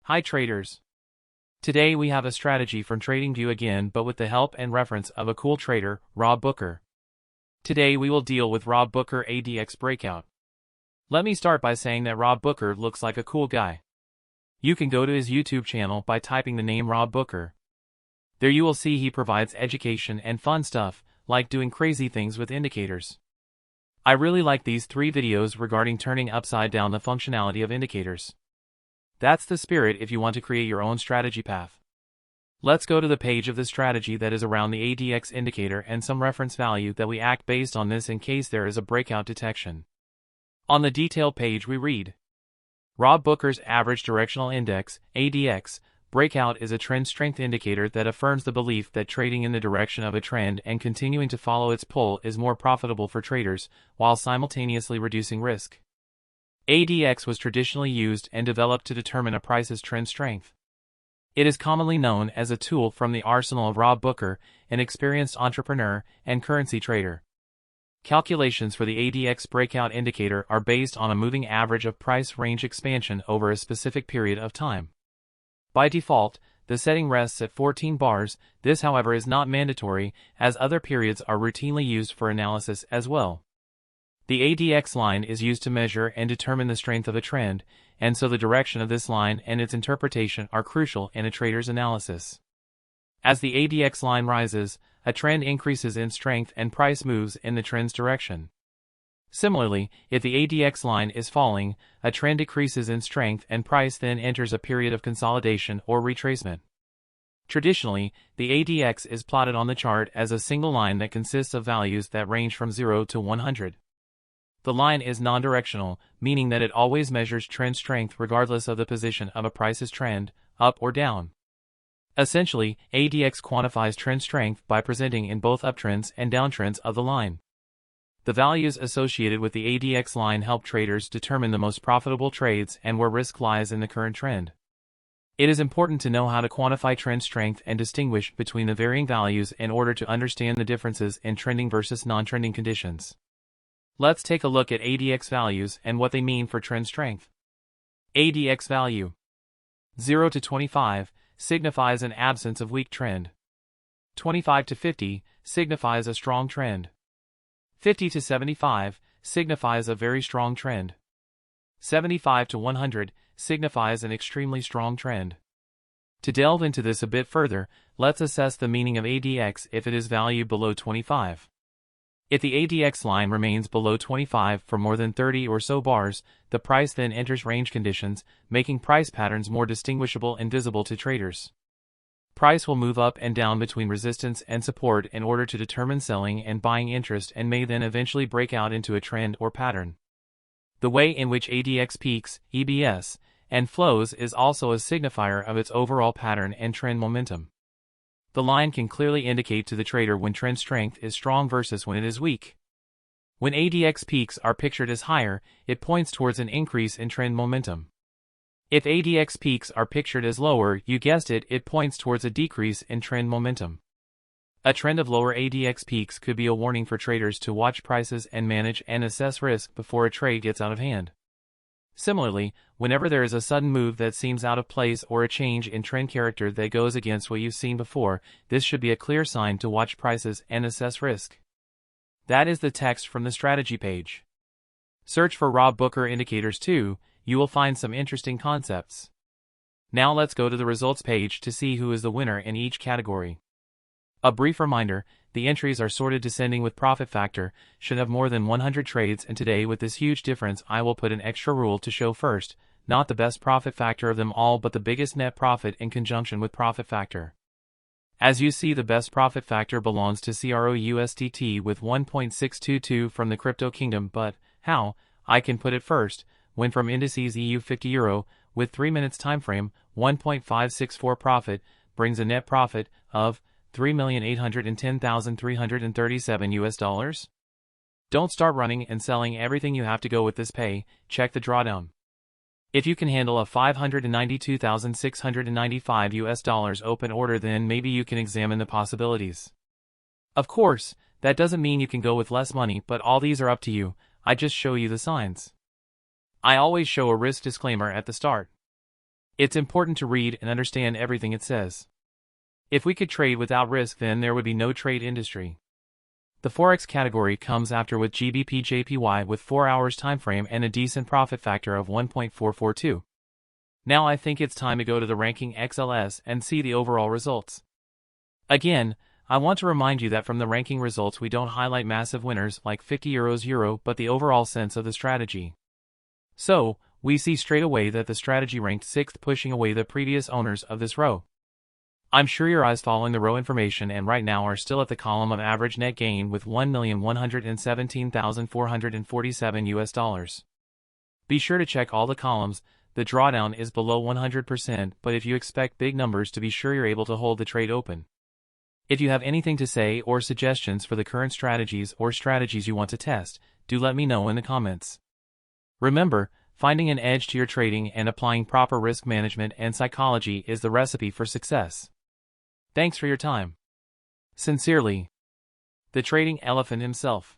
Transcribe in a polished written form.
Hi traders. Today we have a strategy from TradingView again, but with the help and reference of a cool trader, Rob Booker. Today we will deal with Rob Booker ADX Breakout. Let me start by saying that Rob Booker looks like a cool guy. You can go to his YouTube channel by typing the name Rob Booker. There you will see he provides education and fun stuff, like doing crazy things with indicators. I really like these 3 videos regarding turning upside down the functionality of indicators. That's the spirit if you want to create your own strategy path. Let's go to the page of the strategy that is around the ADX indicator and some reference value that we act based on this in case there is a breakout detection. On the detailed page we read, Rob Booker's average directional index, ADX, breakout is a trend strength indicator that affirms the belief that trading in the direction of a trend and continuing to follow its pull is more profitable for traders, while simultaneously reducing risk. ADX was traditionally used and developed to determine a price's trend strength. It is commonly known as a tool from the arsenal of Rob Booker, an experienced entrepreneur and currency trader. Calculations for the ADX breakout indicator are based on a moving average of price range expansion over a specific period of time. By default, the setting rests at 14 bars. This, however, is not mandatory, as other periods are routinely used for analysis as well. The ADX line is used to measure and determine the strength of a trend, and so the direction of this line and its interpretation are crucial in a trader's analysis. As the ADX line rises, a trend increases in strength and price moves in the trend's direction. Similarly, if the ADX line is falling, a trend decreases in strength and price then enters a period of consolidation or retracement. Traditionally, the ADX is plotted on the chart as a single line that consists of values that range from 0 to 100. The line is non-directional, meaning that it always measures trend strength regardless of the position of a price's trend, up or down. Essentially, ADX quantifies trend strength by presenting in both uptrends and downtrends of the line. The values associated with the ADX line help traders determine the most profitable trades and where risk lies in the current trend. It is important to know how to quantify trend strength and distinguish between the varying values in order to understand the differences in trending versus non-trending conditions. Let's take a look at ADX values and what they mean for trend strength. ADX value 0 to 25 signifies an absence of weak trend. 25 to 50 signifies a strong trend. 50 to 75 signifies a very strong trend. 75 to 100 signifies an extremely strong trend. To delve into this a bit further, let's assess the meaning of ADX if it is valued below 25. If the ADX line remains below 25 for more than 30 or so bars, the price then enters range conditions, making price patterns more distinguishable and visible to traders. Price will move up and down between resistance and support in order to determine selling and buying interest and may then eventually break out into a trend or pattern. The way in which ADX peaks, EBS, and flows is also a signifier of its overall pattern and trend momentum. The line can clearly indicate to the trader when trend strength is strong versus when it is weak. When ADX peaks are pictured as higher, it points towards an increase in trend momentum. If ADX peaks are pictured as lower, you guessed it, it points towards a decrease in trend momentum. A trend of lower ADX peaks could be a warning for traders to watch prices and manage and assess risk before a trade gets out of hand. Similarly, whenever there is a sudden move that seems out of place or a change in trend character that goes against what you've seen before, this should be a clear sign to watch prices and assess risk. That is the text from the strategy page. Search for Rob Booker indicators too, you will find some interesting concepts. Now let's go to the results page to see who is the winner in each category. A brief reminder, the entries are sorted descending with profit factor, should have more than 100 trades, and today with this huge difference I will put an extra rule to show first, not the best profit factor of them all but the biggest net profit in conjunction with profit factor. As you see, the best profit factor belongs to CROUSDT with 1.622 from the crypto kingdom, but how I can put it first, when from indices EU50 Euro, with 3 minutes time frame, 1.564 profit, brings a net profit of $3,810,337 Don't start running and selling everything you have to go with this pay, check the drawdown. If you can handle a $592,695 open order, then maybe you can examine the possibilities. Of course, that doesn't mean you can go with less money, but all these are up to you, I just show you the signs. I always show a risk disclaimer at the start. It's important to read and understand everything it says. If we could trade without risk, then there would be no trade industry. The Forex category comes after with GBP/JPY with 4 hours time frame and a decent profit factor of 1.442. Now I think it's time to go to the ranking XLS and see the overall results. Again, I want to remind you that from the ranking results we don't highlight massive winners like 50 euros euro but the overall sense of the strategy. So, we see straight away that the strategy ranked 6th, pushing away the previous owners of this row. I'm sure your eyes following the row information and right now are still at the column of average net gain with $1,117,447 US. Be sure to check all the columns. The drawdown is below 100%, but if you expect big numbers to be sure you're able to hold the trade open. If you have anything to say or suggestions for the current strategies or strategies you want to test, do let me know in the comments. Remember, finding an edge to your trading and applying proper risk management and psychology is the recipe for success. Thanks for your time. Sincerely, the trading elephant himself.